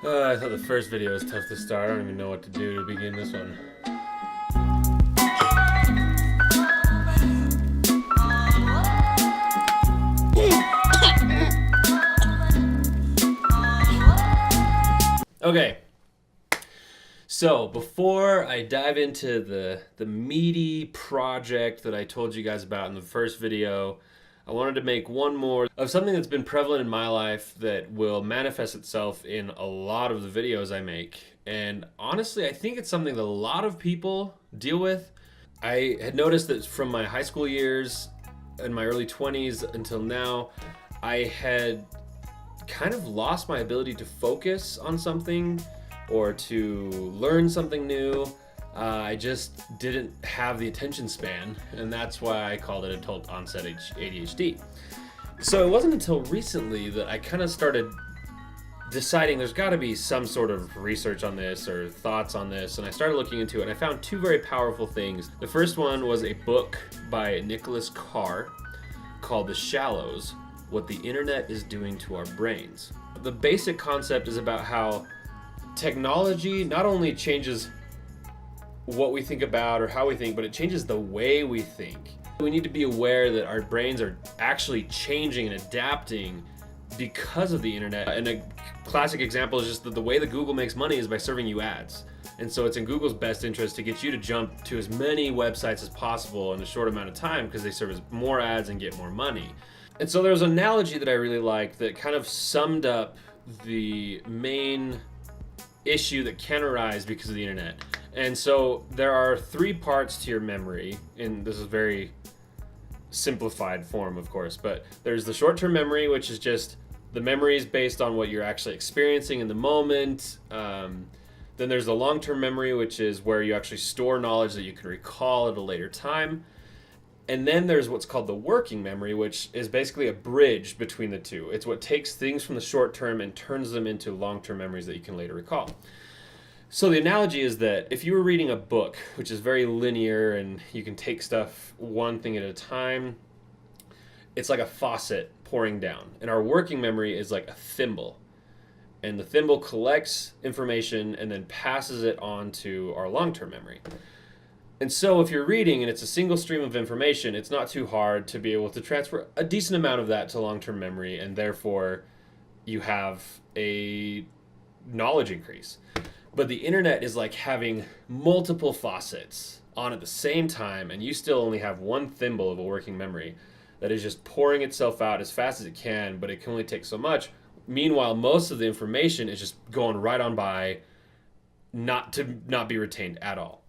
I thought the first video was tough to start. I don't even know what to do to begin this one. Okay, so before I dive into the meaty project that I told you guys about in the first video, I wanted to make one more of something that's been prevalent in my life that will manifest itself in a lot of the videos I make. And honestly, I think it's something that a lot of people deal with. I had noticed that from my high school years and my early 20s until now, I had kind of lost my ability to focus on something or to learn something new. I just didn't have the attention span, and that's why I called it adult onset ADHD. So it wasn't until recently that I kind of started deciding there's got to be some sort of research on this or thoughts on this, and I started looking into it, and I found two very powerful things. The first one was a book by Nicholas Carr called The Shallows: What the Internet is Doing to Our Brains. The basic concept is about how technology not only changes what we think about or how we think, but it changes the way we think. We need to be aware that our brains are actually changing and adapting because of the internet. And a classic example is just that the way that Google makes money is by serving you ads. And so it's in Google's best interest to get you to jump to as many websites as possible in a short amount of time because they serve more ads and get more money. And so there was an analogy that I really liked that kind of summed up the main issue that can arise because of the internet. And so there are three parts to your memory, and this is very simplified form, of course, but there's the short-term memory, which is just the memories based on what you're actually experiencing in the moment. Then there's the long-term memory, which is where you actually store knowledge that you can recall at a later time. And then there's what's called the working memory, which is basically a bridge between the two. It's what takes things from the short term and turns them into long-term memories that you can later recall. So the analogy is that if you were reading a book, which is very linear and you can take stuff one thing at a time, it's like a faucet pouring down. And our working memory is like a thimble. And the thimble collects information and then passes it on to our long-term memory. And so if you're reading and it's a single stream of information, it's not too hard to be able to transfer a decent amount of that to long-term memory, and therefore you have a knowledge increase. But the internet is like having multiple faucets on at the same time, and you still only have one thimble of a working memory that is just pouring itself out as fast as it can, but it can only take so much. Meanwhile, most of the information is just going right on by, not be retained at all.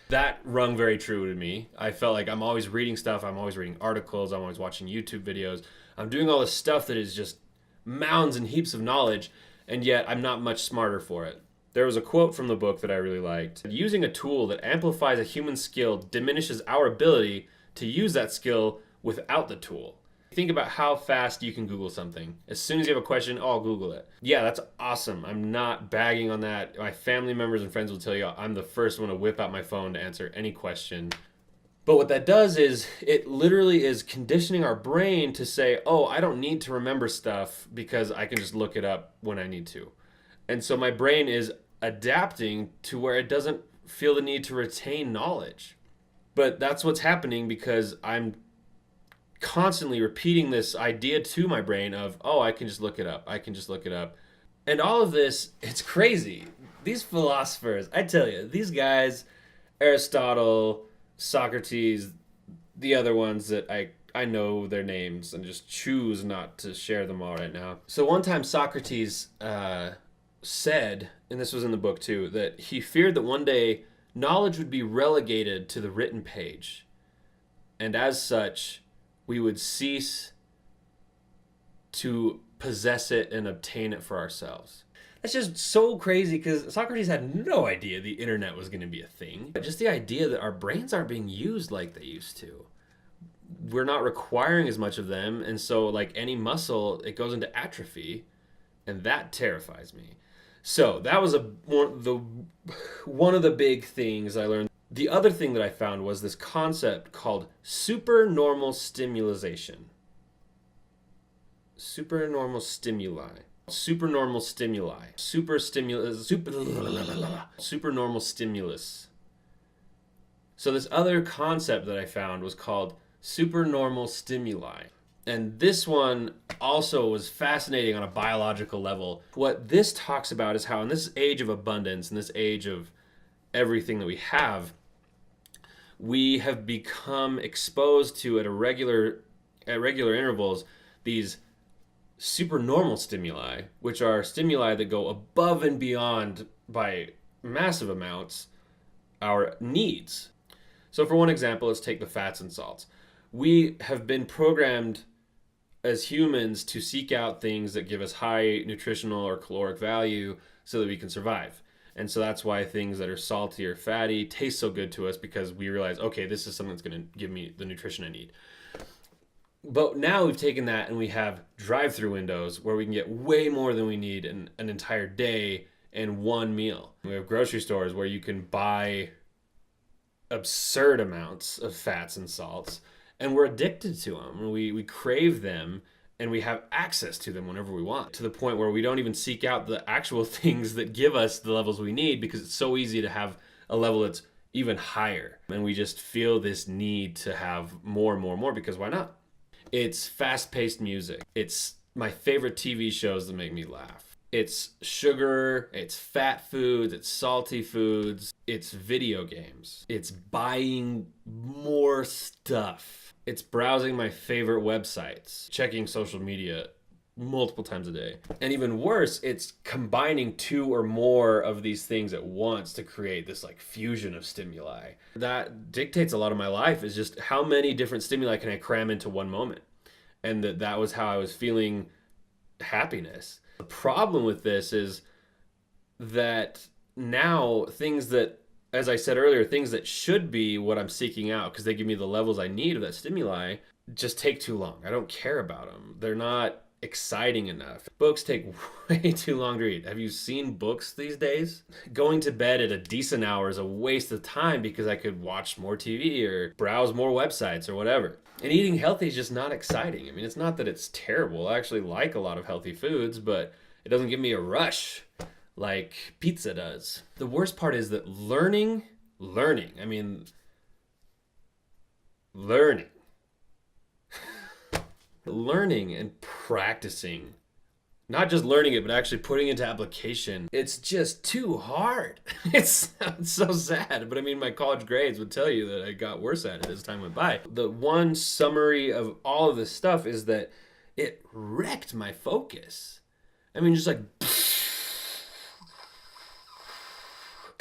That rung very true to me. I felt like I'm always reading stuff, I'm always reading articles, I'm always watching YouTube videos. I'm doing all this stuff that is just mounds and heaps of knowledge, and yet I'm not much smarter for it. There was a quote from the book that I really liked. Using a tool that amplifies a human skill diminishes our ability to use that skill without the tool. Think about how fast you can Google something. As soon as you have a question, oh, I'll Google it. Yeah, that's awesome. I'm not bagging on that. My family members and friends will tell you I'm the first one to whip out my phone to answer any question. But what that does is it literally is conditioning our brain to say, oh, I don't need to remember stuff because I can just look it up when I need to. And so my brain is adapting to where it doesn't feel the need to retain knowledge. But that's what's happening because I'm constantly repeating this idea to my brain of, oh, I can just look it up. I can just look it up. And all of this, it's crazy. These philosophers, I tell you, these guys, Aristotle, Socrates, the other ones that I know their names and just choose not to share them all right now. So one time Socrates said, and this was in the book too, that he feared that one day knowledge would be relegated to the written page. And as such, we would cease to possess it and obtain it for ourselves. That's just so crazy because Socrates had no idea the internet was going to be a thing. But just the idea that our brains aren't being used like they used to. We're not requiring as much of them, and so like any muscle, it goes into atrophy, and that terrifies me. So that was one of the big things I learned. The other thing that I found was this concept called supernormal stimulation. Supernormal stimuli. Supernormal stimuli. Supernormal stimulus. So this other concept that I found was called supernormal stimuli. And this one also was fascinating on a biological level. What this talks about is how in this age of abundance, in this age of everything that we have become exposed to at regular intervals these supernormal stimuli, which are stimuli that go above and beyond by massive amounts our needs. So for one example, let's take the fats and salts. We have been programmed as humans to seek out things that give us high nutritional or caloric value so that we can survive. And so that's why things that are salty or fatty taste so good to us, because we realize, okay, this is something that's going to give me the nutrition I need. But now we've taken that and we have drive-through windows where we can get way more than we need in an entire day in one meal. We have grocery stores where you can buy absurd amounts of fats and salts, and we're addicted to them. We crave them, and we have access to them whenever we want, to the point where we don't even seek out the actual things that give us the levels we need, because it's so easy to have a level that's even higher. And we just feel this need to have more and more and more, because why not? It's fast-paced music. It's my favorite TV shows that make me laugh. It's sugar, it's fat foods, it's salty foods, it's video games. It's buying more stuff. It's browsing my favorite websites, checking social media multiple times a day. And even worse, it's combining two or more of these things at once to create this like fusion of stimuli. That dictates a lot of my life, is just how many different stimuli can I cram into one moment. And that was how I was feeling happiness. The problem with this is that now things that, as I said earlier, things that should be what I'm seeking out because they give me the levels I need of that stimuli just take too long. I don't care about them. They're not exciting enough. Books take way too long to read. Have you seen books these days? Going to bed at a decent hour is a waste of time because I could watch more TV or browse more websites or whatever. And eating healthy is just not exciting. I mean, it's not that it's terrible. I actually like a lot of healthy foods, but it doesn't give me a rush like pizza does. The worst part is that learning and practicing, not just learning it, but actually putting it into application, it's just too hard. It sounds so sad, but I mean, my college grades would tell you that I got worse at it as time went by. The one summary of all of this stuff is that it wrecked my focus. I mean, just like,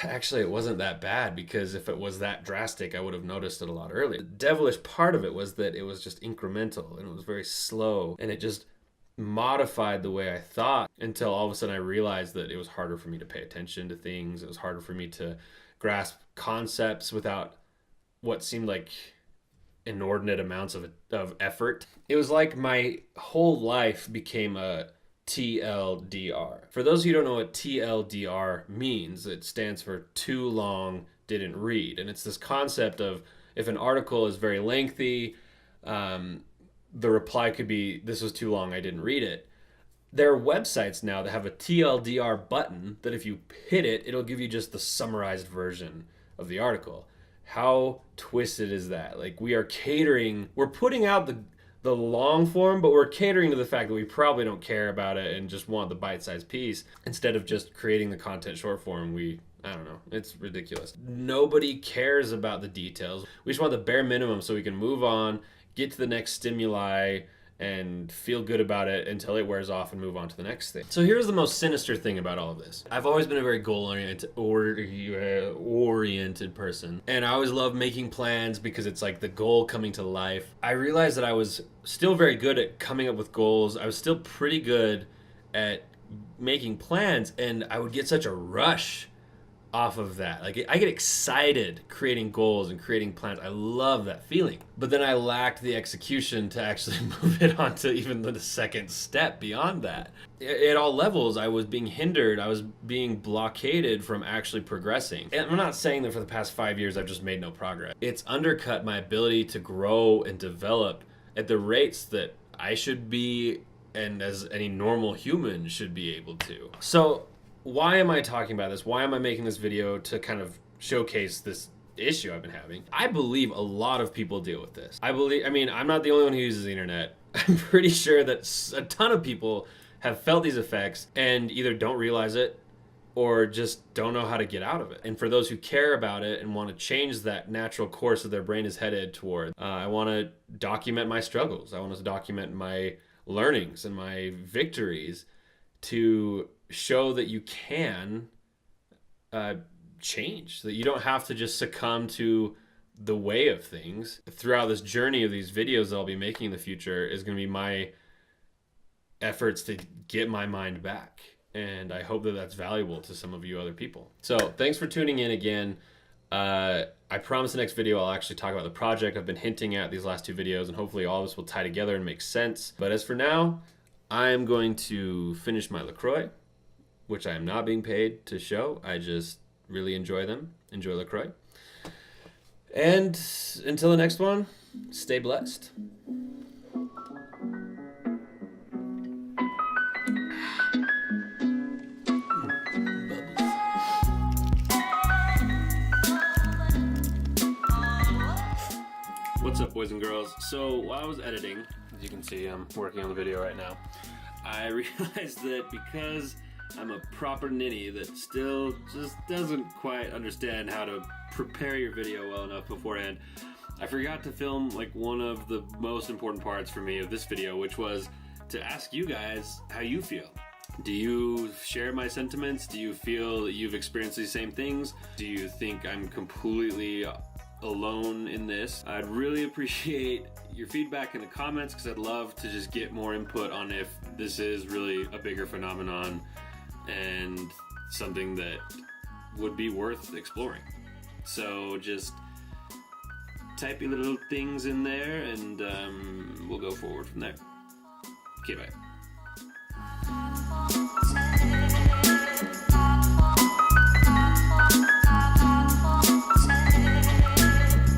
actually, it wasn't that bad, because if it was that drastic, I would have noticed it a lot earlier. The devilish part of it was that it was just incremental and it was very slow, and it just modified the way I thought until all of a sudden I realized that it was harder for me to pay attention to things. It was harder for me to grasp concepts without what seemed like inordinate amounts of effort. It was like my whole life became a TLDR. For those of you who don't know what TLDR means, it stands for too long, didn't read. And it's this concept of if an article is very lengthy, the reply could be, this was too long, I didn't read it. There are websites now that have a TLDR button that if you hit it, it'll give you just the summarized version of the article. How twisted is that? Like, we're putting out the long form, but we're catering to the fact that we probably don't care about it and just want the bite-sized piece instead of just creating the content short form. I don't know. It's ridiculous. Nobody cares about the details. We just want the bare minimum so we can move on, get to the next stimuli, and feel good about it until it wears off and move on to the next thing. So here's the most sinister thing about all of this. I've always been a very goal-oriented person, and I always love making plans because it's like the goal coming to life. I realized that I was still very good at coming up with goals. I was still pretty good at making plans, and I would get such a rush off of that. Like, I get excited creating goals and creating plans. I love that feeling. But then I lacked the execution to actually move it on to even the second step beyond that. At all levels, I was being hindered. I was being blockaded from actually progressing. And I'm not saying that for the past 5 years I've just made no progress. It's undercut my ability to grow and develop at the rates that I should be and as any normal human should be able to. So why am I talking about this? Why am I making this video to kind of showcase this issue I've been having? I believe a lot of people deal with this. I mean, I'm not the only one who uses the internet. I'm pretty sure that a ton of people have felt these effects and either don't realize it or just don't know how to get out of it. And for those who care about it and want to change that natural course that their brain is headed toward, I want to document my struggles. I want to document my learnings and my victories to show that you can change, that you don't have to just succumb to the way of things. Throughout this journey of these videos that I'll be making in the future is going to be my efforts to get my mind back. And I hope that that's valuable to some of you other people. So thanks for tuning in again. I promise the next video I'll actually talk about the project I've been hinting at these last two videos, and hopefully all of this will tie together and make sense. But as for now, I'm going to finish my LaCroix, which I am not being paid to show. I just really enjoy them. Enjoy LaCroix. And until the next one, stay blessed. What's up, boys and girls? So while I was editing, as you can see, I'm working on the video right now, I realized that because I'm a proper ninny that still just doesn't quite understand how to prepare your video well enough beforehand, I forgot to film like one of the most important parts for me of this video, which was to ask you guys how you feel. Do you share my sentiments? Do you feel that you've experienced these same things? Do you think I'm completely alone in this? I'd really appreciate your feedback in the comments, because I'd love to just get more input on if this is really a bigger phenomenon and something that would be worth exploring. So just type your little things in there and we'll go forward from there. Okay, bye.